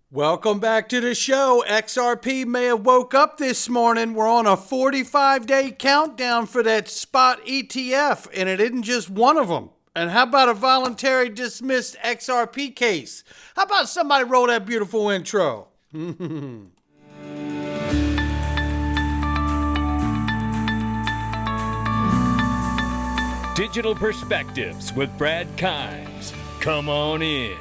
Welcome back to the show. XRP may have woke up this morning. We're on a 45-day countdown for that spot ETF, and it isn't just one of them. And how about a voluntary dismissed XRP case? How about somebody roll that beautiful intro? Digital Perspectives with Brad Kimes. Come on in.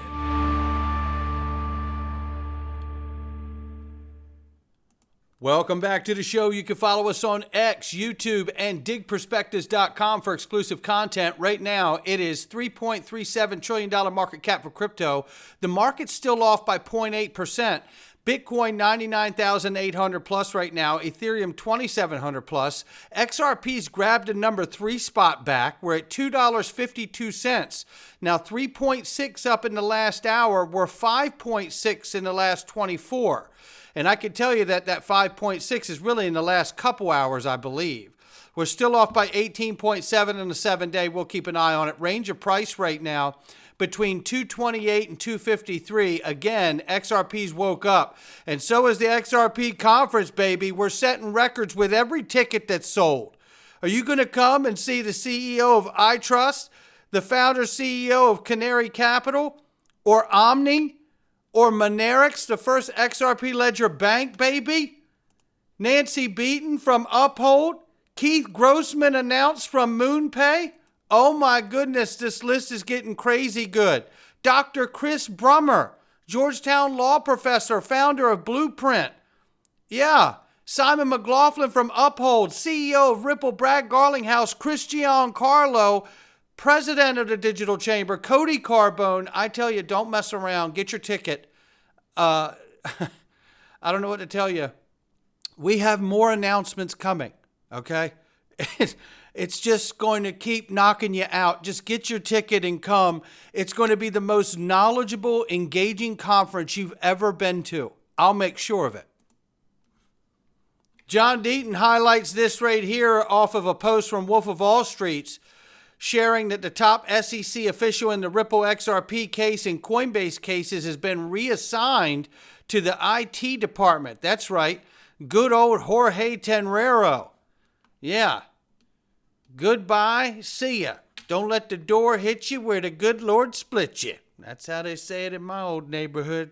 Welcome back to the show. You can follow us on X, YouTube, and digperspectives.com for exclusive content. Right now, it is $3.37 trillion market cap for crypto. The market's still off by 0.8%. Bitcoin 99,800 plus right now, Ethereum 2,700 plus. XRP's grabbed a number 3 spot back. We're at $2.52. Now 3.6 up in the last hour. We're 5.6 in the last 24. And I can tell you that 5.6 is really in the last couple hours, I believe. We're still off by 18.7 in the 7-day. We'll keep an eye on it. Range of price right now between 228 and 253. Again, XRP's woke up. And so is the XRP conference, baby. We're setting records with every ticket that's sold. Are you going to come and see the CEO of iTrust, the founder CEO of Canary Capital, or Omni? Or Monerex, the first XRP ledger bank, baby? Nancy Beaton from Uphold? Keith Grossman announced from MoonPay? Oh my goodness, this list is getting crazy good. Dr. Chris Brummer, Georgetown law professor, founder of Blueprint. Yeah, Simon McLaughlin from Uphold, CEO of Ripple, Brad Garlinghouse, Christian Carlo, president of the Digital Chamber, Cody Carbone. I tell you, don't mess around. Get your ticket. I don't know what to tell you. We have more announcements coming, okay? It's just going to keep knocking you out. Just get your ticket and come. It's going to be the most knowledgeable, engaging conference you've ever been to. I'll make sure of it. John Deaton highlights this right here off of a post from Wolf of Wall Street's, sharing that the top SEC official in the Ripple XRP case and Coinbase cases has been reassigned to the IT department. That's right. Good old Jorge Tenrero. Yeah. Goodbye. See ya. Don't let the door hit you where the good Lord split you. That's how they say it in my old neighborhood.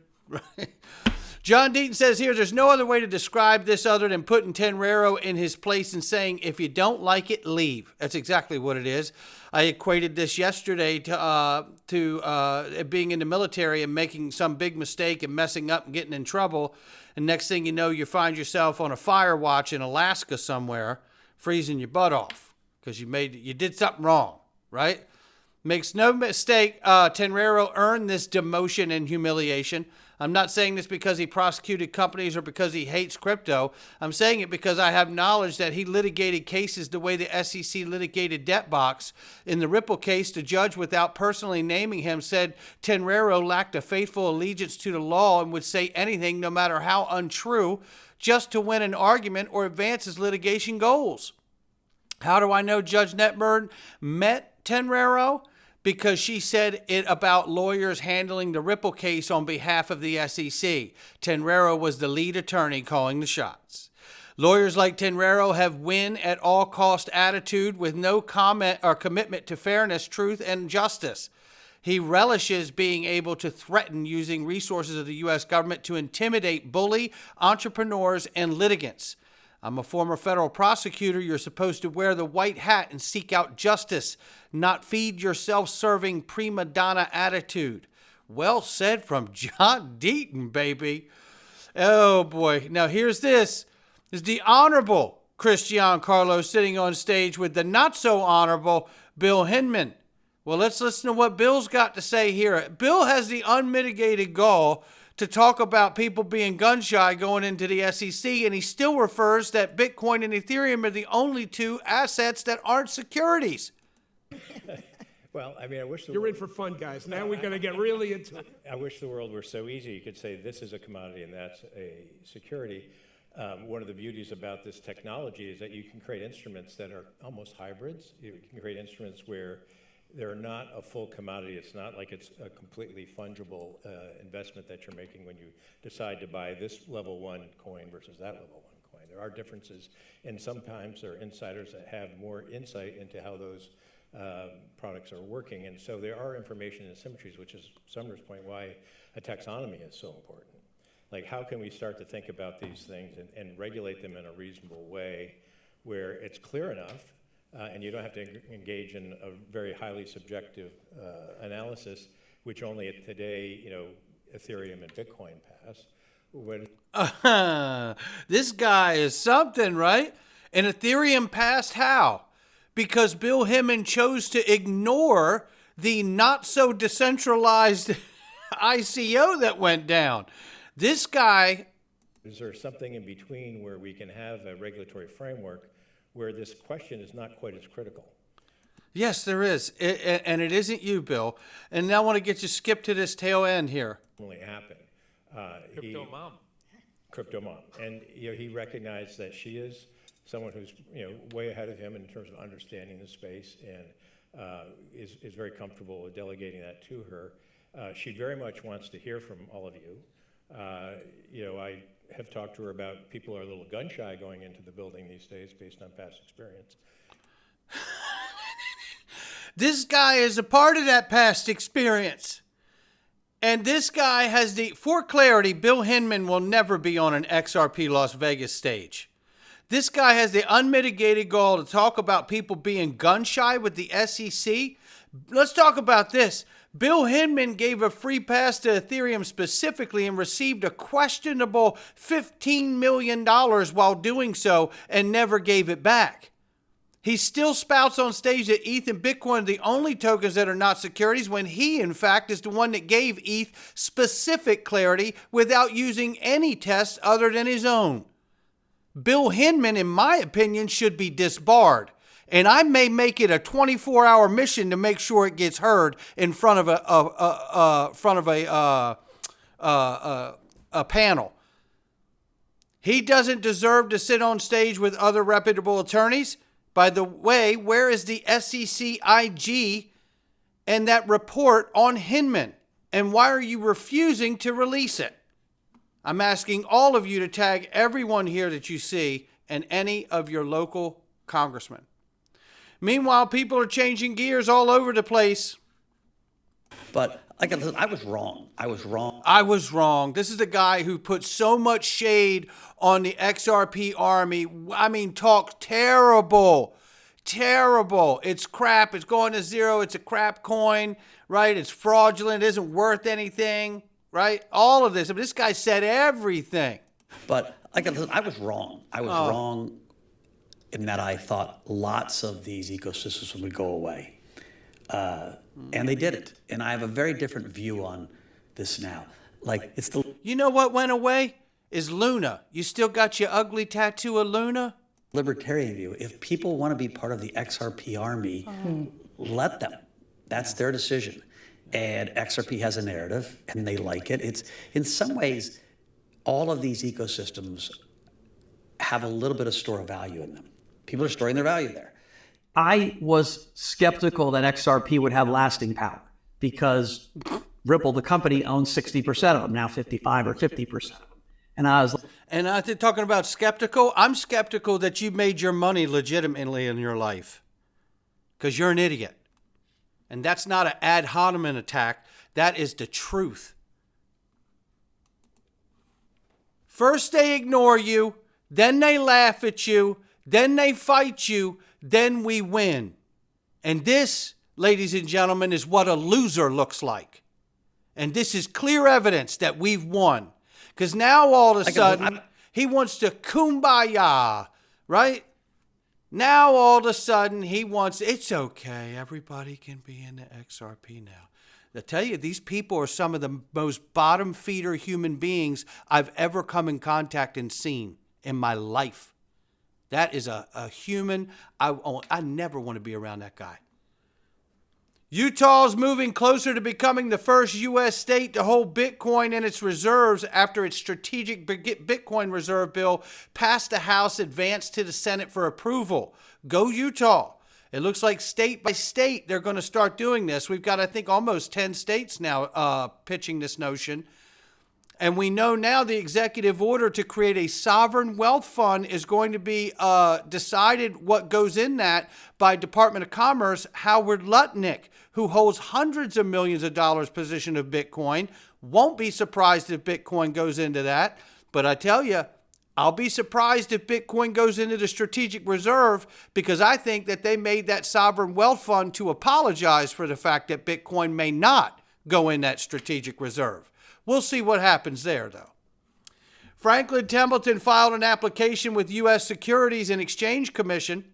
John Deaton says here, there's no other way to describe this other than putting Tenrero in his place and saying, if you don't like it, leave. That's exactly what it is. I equated this yesterday to being in the military and making some big mistake and messing up and getting in trouble. And next thing you know, you find yourself on a fire watch in Alaska somewhere, freezing your butt off because you did something wrong, right? Makes no mistake, Tenrero earned this demotion and humiliation. I'm not saying this because he prosecuted companies or because he hates crypto. I'm saying it because I have knowledge that he litigated cases the way the SEC litigated Debtbox. In the Ripple case, the judge, without personally naming him, said Tenrero lacked a faithful allegiance to the law and would say anything, no matter how untrue, just to win an argument or advance his litigation goals. How do I know Judge Netburn met Tenrero? Because she said it about lawyers handling the Ripple case on behalf of the SEC. Tenrero was the lead attorney calling the shots. Lawyers like Tenrero have win at all cost attitude with no comment or commitment to fairness, truth, and justice. He relishes being able to threaten using resources of the U.S. government to intimidate, bully entrepreneurs and litigants. I'm a former federal prosecutor. You're supposed to wear the white hat and seek out justice, not feed your self-serving prima donna attitude. Well said from John Deaton, baby. Oh, boy. Now, here's this. This is the Honorable Christian Carlo sitting on stage with the not-so-honorable Bill Hinman. Well, let's listen to what Bill's got to say here. Bill has the unmitigated gall to talk about people being gun-shy going into the SEC, and he still refers that Bitcoin and Ethereum are the only two assets that aren't securities. Well, I mean, I wish You're in for fun, guys. Now we're going to get really into it. I wish the world were so easy. You could say this is a commodity and that's a security. One of the beauties about this technology is that you can create instruments that are almost hybrids. You can create instruments where they're not a full commodity. It's not like it's a completely fungible investment that you're making when you decide to buy this level 1 coin versus that level 1 coin. There are differences, and sometimes there are insiders that have more insight into how those products are working. And so there are information asymmetries, which is Sumner's point why a taxonomy is so important. Like, how can we start to think about these things and regulate them in a reasonable way where it's clear enough and you don't have to engage in a very highly subjective analysis, which only today, Ethereum and Bitcoin pass. This guy is something, right? And Ethereum passed how? Because Bill Hinman chose to ignore the not so decentralized ICO that went down. This guy. Is there something in between where we can have a regulatory framework where this question is not quite as critical? Yes, there is. And it isn't you, Bill. And now I want to get you skipped to this tail end here. Only happen. Crypto mom. And he recognized that she is someone who's way ahead of him in terms of understanding the space and is very comfortable with delegating that to her. She very much wants to hear from all of you. I have talked to her about people are a little gun shy going into the building these days based on past experience. This guy is a part of that past experience. And this guy has for clarity, Bill Hinman will never be on an XRP Las Vegas stage. This guy has the unmitigated goal to talk about people being gun shy with the SEC. Let's talk about this. Bill Hinman gave a free pass to Ethereum specifically and received a questionable $15 million while doing so and never gave it back. He still spouts on stage that ETH and Bitcoin are the only tokens that are not securities when he, in fact, is the one that gave ETH specific clarity without using any tests other than his own. Bill Hinman, in my opinion, should be disbarred. And I may make it a 24-hour mission to make sure it gets heard in front of a panel. He doesn't deserve to sit on stage with other reputable attorneys. By the way, where is the SEC IG and that report on Hinman? And why are you refusing to release it? I'm asking all of you to tag everyone here that you see and any of your local congressmen. Meanwhile, people are changing gears all over the place. But I was wrong. I was wrong. This is the guy who put so much shade on the XRP army. I mean, talk terrible. Terrible. It's crap. It's going to zero. It's a crap coin, right? It's fraudulent. It isn't worth anything, right? All of this. I mean, this guy said everything. But I was wrong. I was wrong in that I thought lots of these ecosystems would go away. And they didn't. And I have a very different view on this now. You know what went away? Is Luna. You still got your ugly tattoo of Luna? Libertarian view. If people want to be part of the XRP army, let them. That's their decision. And XRP has a narrative, and they like it. It's, in some ways, all of these ecosystems have a little bit of store of value in them. People are storing their value there. I was skeptical that XRP would have lasting power because Ripple, the company, owns 60% of them, now 55 or 50%. And I was talking about skeptical. I'm skeptical that you made your money legitimately in your life because you're an idiot. And that's not an ad hominem attack. That is the truth. First they ignore you, then they laugh at you, then they fight you, then we win. And this, ladies and gentlemen, is what a loser looks like. And this is clear evidence that we've won. Because now all of a sudden, he wants to kumbaya, right? Now all of a sudden, he wants, it's okay, everybody can be in the XRP now. I tell you, these people are some of the most bottom feeder human beings I've ever come in contact and seen in my life. That is a human, I never want to be around that guy. Utah's moving closer to becoming the first U.S. state to hold Bitcoin in its reserves after its strategic Bitcoin reserve bill passed the House, advanced to the Senate for approval. Go Utah. It looks like state by state they're going to start doing this. We've got, I think, almost 10 states now pitching this notion. And we know now the executive order to create a sovereign wealth fund is going to be decided what goes in that by Department of Commerce. Howard Lutnick, who holds hundreds of millions of dollars position of Bitcoin, won't be surprised if Bitcoin goes into that. But I tell you, I'll be surprised if Bitcoin goes into the strategic reserve, because I think that they made that sovereign wealth fund to apologize for the fact that Bitcoin may not go in that strategic reserve. We'll see what happens there, though. Franklin Templeton filed an application with U.S. Securities and Exchange Commission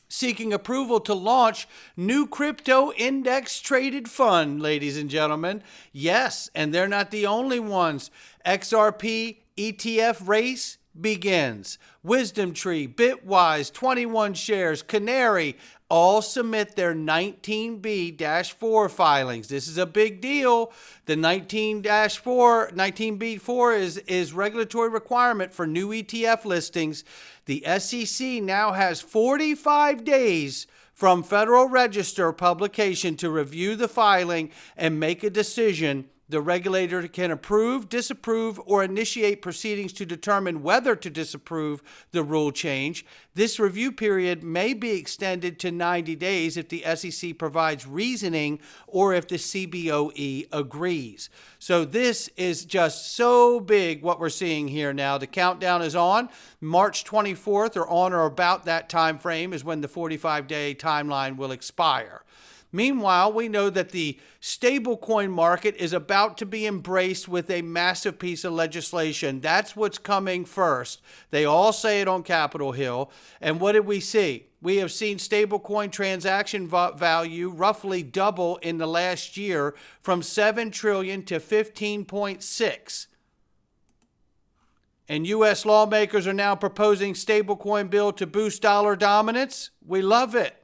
seeking approval to launch new crypto index traded fund, ladies and gentlemen. Yes, and they're not the only ones. XRP ETF race begins. Wisdom Tree, Bitwise, 21 Shares, Canary, all submit their 19b-4 filings. This is a big deal. The 19b-4 is regulatory requirement for new ETF listings. The SEC now has 45 days from Federal Register publication to review the filing and make a decision. The regulator can approve, disapprove, or initiate proceedings to determine whether to disapprove the rule change. This review period may be extended to 90 days if the SEC provides reasoning or if the CBOE agrees. So this is just so big what we're seeing here now. The countdown is on. March 24th or on or about that time frame is when the 45-day timeline will expire. Meanwhile, we know that the stablecoin market is about to be embraced with a massive piece of legislation. That's what's coming first. They all say it on Capitol Hill. And what did we see? We have seen stablecoin transaction value roughly double in the last year from 7 trillion to 15.6. And U.S. lawmakers are now proposing stablecoin bill to boost dollar dominance. We love it.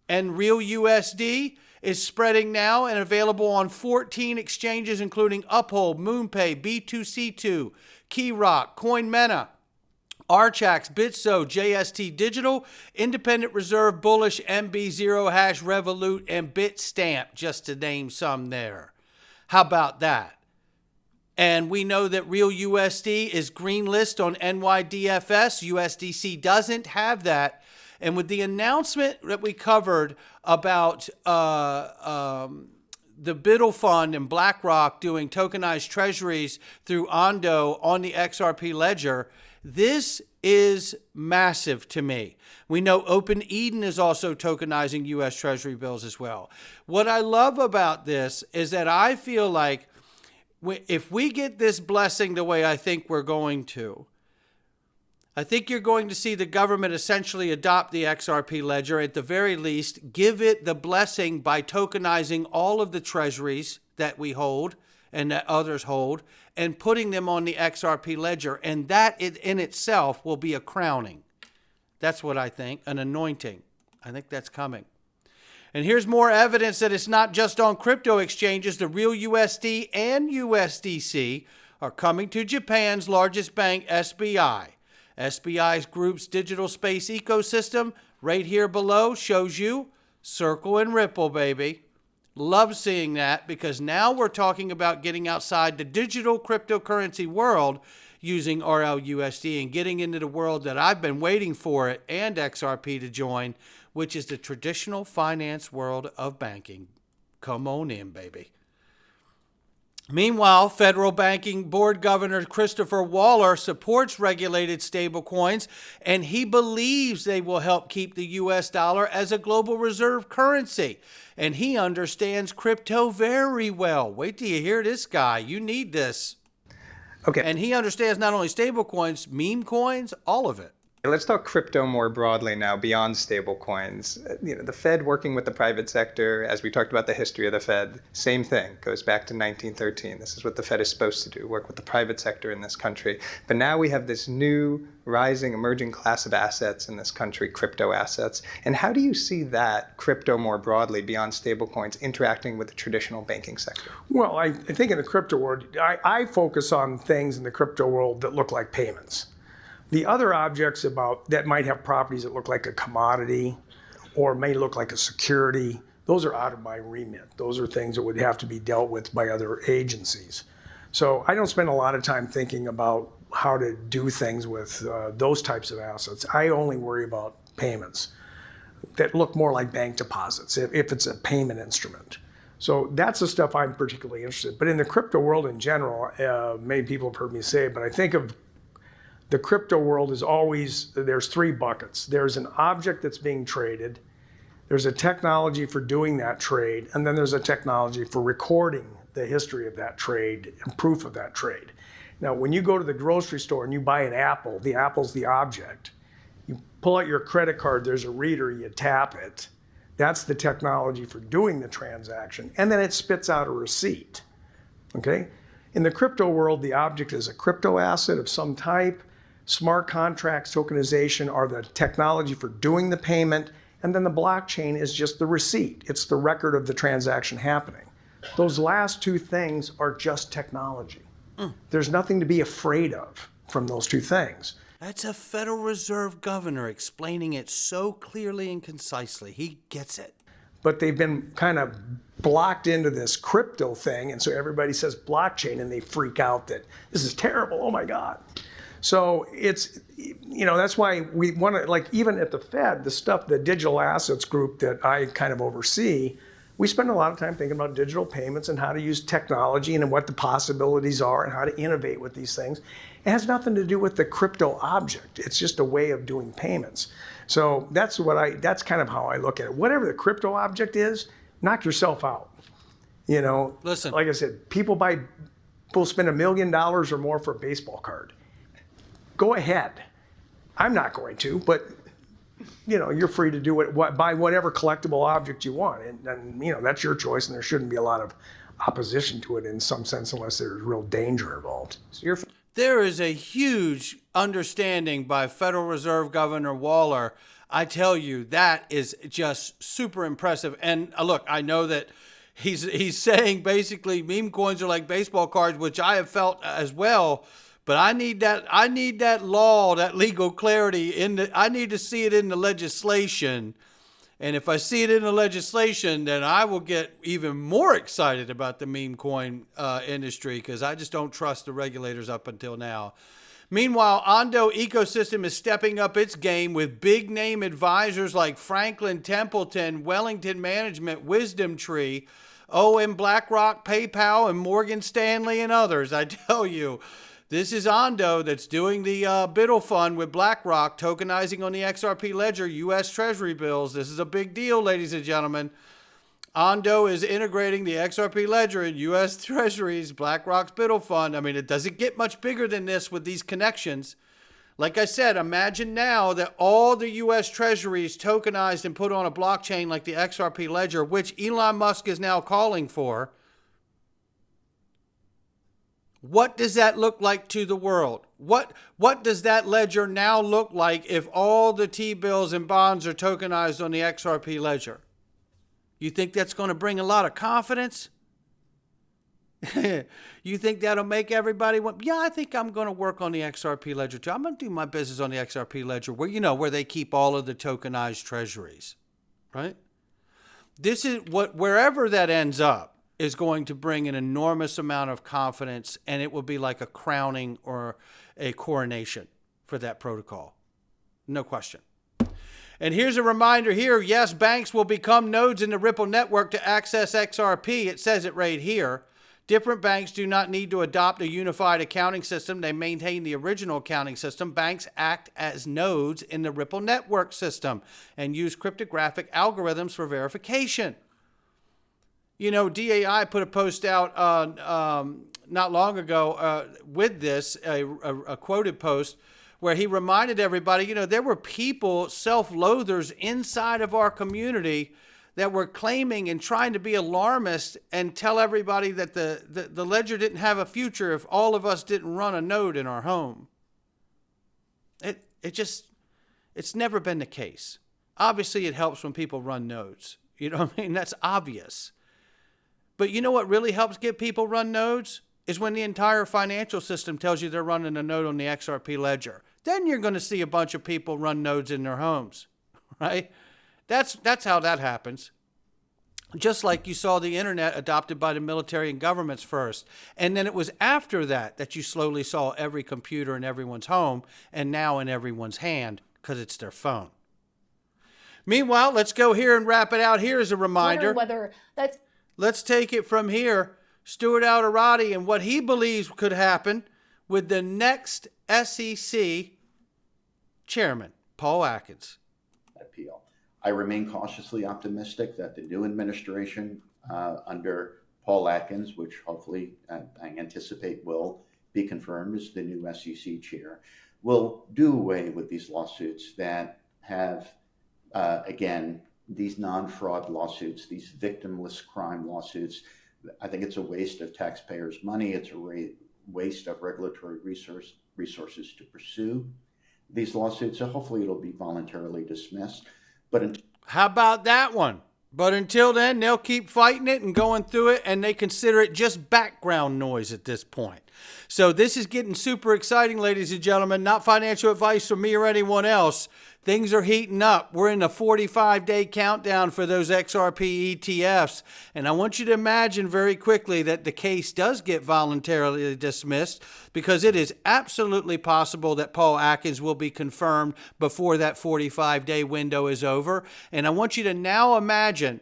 And Real USD is spreading now and available on 14 exchanges, including Uphold, MoonPay, B2C2, KeyRock, CoinMena, Archax, Bitso, JST Digital, Independent Reserve, Bullish, MB0 Hash, Revolut, and Bitstamp, just to name some there. How about that? And we know that Real USD is green list on NYDFS. USDC doesn't have that. And with the announcement that we covered about the Biddle Fund and BlackRock doing tokenized treasuries through Ondo on the XRP ledger, this is massive to me. We know Open Eden is also tokenizing U.S. Treasury bills as well. What I love about this is that I feel like if we get this blessing the way I think we're going to, I think you're going to see the government essentially adopt the XRP ledger, at the very least, give it the blessing by tokenizing all of the treasuries that we hold and that others hold and putting them on the XRP ledger. And that in itself will be a crowning. That's what I think, an anointing. I think that's coming. And here's more evidence that it's not just on crypto exchanges. The Real USD and USDC are coming to Japan's largest bank, SBI. SBI's group's digital space ecosystem right here below shows you Circle and Ripple, baby. Love seeing that, because now we're talking about getting outside the digital cryptocurrency world using RLUSD and getting into the world that I've been waiting for it and XRP to join, which is the traditional finance world of banking. Come on in, baby. Meanwhile, Federal Banking Board Governor Christopher Waller supports regulated stablecoins, and he believes they will help keep the U.S. dollar as a global reserve currency. And he understands crypto very well. Wait till you hear this guy. You need this. Okay. And he understands not only stablecoins, meme coins, all of it. Let's talk crypto more broadly now, beyond stablecoins. The Fed working with the private sector, as we talked about the history of the Fed, same thing, goes back to 1913. This is what the Fed is supposed to do, work with the private sector in this country. But now we have this new, rising, emerging class of assets in this country, crypto assets. And how do you see that, crypto more broadly, beyond stablecoins, interacting with the traditional banking sector? Well, I think in the crypto world, I focus on things in the crypto world that look like payments. The other objects that might have properties that look like a commodity or may look like a security. Those are out of my remit. Those are things that would have to be dealt with by other agencies. So I don't spend a lot of time thinking about how to do things with those types of assets. I only worry about payments that look more like bank deposits if it's a payment instrument. So that's the stuff I'm particularly interested in. But in the crypto world in general, many people have heard me say it, but I think of the crypto world as always, there's three buckets. There's an object that's being traded, there's a technology for doing that trade, and then there's a technology for recording the history of that trade and proof of that trade. Now, when you go to the grocery store and you buy an apple, the apple's the object. You pull out your credit card, there's a reader, you tap it. That's the technology for doing the transaction. And then it spits out a receipt, okay? In the crypto world, the object is a crypto asset of some type. Smart contracts, tokenization are the technology for doing the payment. And then the blockchain is just the receipt. It's the record of the transaction happening. Those last two things are just technology. There's nothing to be afraid of from those two things. That's a Federal Reserve governor explaining it so clearly and concisely. He gets it. But they've been kind of blocked into this crypto thing, and so everybody says blockchain, and they freak out that this is terrible, oh my God. So it's, that's why we want to, like even at the Fed, the digital assets group that I kind of oversee, we spend a lot of time thinking about digital payments and how to use technology and what the possibilities are and how to innovate with these things. It has nothing to do with the crypto object. It's just a way of doing payments. So that's kind of how I look at it. Whatever the crypto object is, knock yourself out. Listen, like I said, people spend $1 million or more for a baseball card. Go ahead. I'm not going to, but you're free to do it, buy whatever collectible object you want. And that's your choice, and there shouldn't be a lot of opposition to it in some sense unless there's real danger involved. So there is a huge understanding by Federal Reserve Governor Waller. I tell you, that is just super impressive. And look, I know that he's saying basically meme coins are like baseball cards, which I have felt as well. But I need that law, that legal clarity I need to see it in the legislation. And if I see it in the legislation, then I will get even more excited about the meme coin industry, because I just don't trust the regulators up until now. Meanwhile, Ondo ecosystem is stepping up its game with big name advisors like Franklin Templeton, Wellington Management, Wisdom Tree, OM BlackRock, PayPal, and Morgan Stanley, and others. I tell you, this is Ondo that's doing the Biddle Fund with BlackRock, tokenizing on the XRP ledger U.S. Treasury bills. This is a big deal, ladies and gentlemen. Ondo is integrating the XRP ledger in U.S. Treasuries, BlackRock's Biddle Fund. I mean, it doesn't get much bigger than this with these connections. Like I said, imagine now that all the U.S. Treasuries tokenized and put on a blockchain like the XRP ledger, which Elon Musk is now calling for. What does that look like to the world? What does that ledger now look like if all the T-bills and bonds are tokenized on the XRP ledger? You think that's going to bring a lot of confidence? You think that'll make everybody want, yeah, I think I'm going to work on the XRP ledger too. I'm going to do my business on the XRP ledger where they keep all of the tokenized treasuries, right? This is wherever that ends up is going to bring an enormous amount of confidence, and it will be like a crowning or a coronation for that protocol. No question. And here's a reminder here. Yes, banks will become nodes in the Ripple network to access XRP. It says it right here. Different banks do not need to adopt a unified accounting system. They maintain the original accounting system. Banks act as nodes in the Ripple network system and use cryptographic algorithms for verification. DAI put a post out not long ago with this, a quoted post, where he reminded everybody, there were people, self-loathers inside of our community that were claiming and trying to be alarmist and tell everybody that the ledger didn't have a future if all of us didn't run a node in our home. It's never been the case. Obviously, it helps when people run nodes. You know what I mean? That's obvious. But you know what really helps get people run nodes? Is when the entire financial system tells you they're running a node on the XRP ledger. Then you're going to see a bunch of people run nodes in their homes, right? That's how that happens. Just like you saw the internet adopted by the military and governments first. And then it was after that that you slowly saw every computer in everyone's home and now in everyone's hand because it's their phone. Meanwhile, let's go here and wrap it out. Here is a reminder. Whether that's Let's take it from here. Stuart Alderati and what he believes could happen with the next SEC chairman, Paul Atkins. Appeal. I remain cautiously optimistic that the new administration under Paul Atkins, which hopefully I anticipate will be confirmed as the new SEC chair, will do away with these lawsuits that have, again, these non-fraud lawsuits, these victimless crime lawsuits. I think it's a waste of taxpayers' money. It's a waste of regulatory resources to pursue these lawsuits. So hopefully it'll be voluntarily dismissed. But how about that one? But until then, they'll keep fighting it and going through it, and they consider it just background noise at this point. So this is getting super exciting, ladies and gentlemen. Not financial advice from me or anyone else. Things are heating up. We're in a 45-day countdown for those XRP ETFs. And I want you to imagine very quickly that the case does get voluntarily dismissed, because it is absolutely possible that Paul Atkins will be confirmed before that 45-day window is over. And I want you to now imagine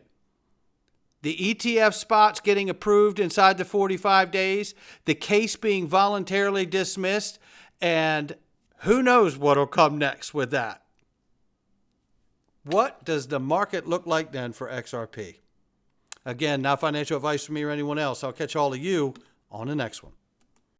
the ETF spots getting approved inside the 45 days, the case being voluntarily dismissed, and who knows what will come next with that. What does the market look like then for XRP? Again, not financial advice from me or anyone else. I'll catch all of you on the next one.